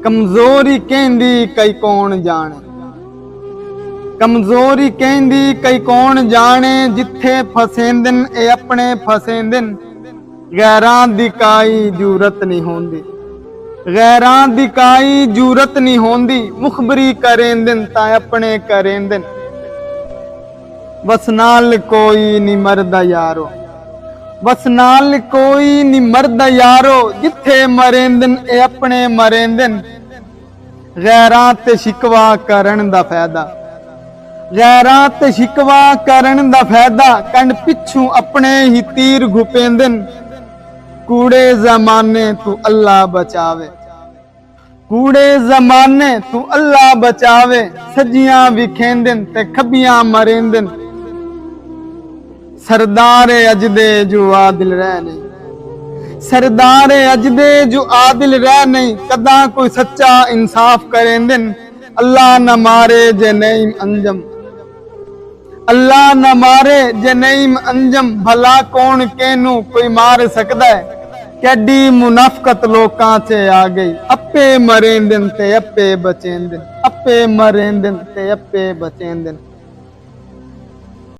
कमजोरी कहंदी कई कौन जाने, कमजोरी कहंदी कई कौन जाने, जिथे फसेंदन ए अपने फसेंदन, गैरां दी काई जूरत नहीं होंदी, गैरां दी काई जूरत नहीं होंदी, मुखबरी करेंदन ता अपने करेंदन, बस नाल कोई नहीं मरदा यारो, बस नाल कोई नहीं मरदा यारो, जिथे मरेंदन ए अपने मरेंदन, गैरां ते शिकवा करन दा फायदा, गैरां ते शिकवा करन दा फायदा, कंड पिछू अपने ही तीर घुपेंदन, कूड़े जमाने तू अल्लाह बचावे, कूड़े जमाने तू अल्लाह बचावे, सजियां विखेंदन ते खबियां मरेंदन, सरदारे अजदे जो आदिल रह नहीं, सरदारे अजदे जो आदिल रह नहीं, कदा कोई सच्चा इंसाफ करेंदन, अल्लाह न मारे जे नईम अंजम, अल्लाह न मारे जे नईम अंजम, भला कौन केनू कोई मार सकदा है, कैडी मुनाफकत लोकां च आ गई, अपे मरेंदन ते अपे बचेंदन, अपे मरेंदन ते अपे बचेंदन।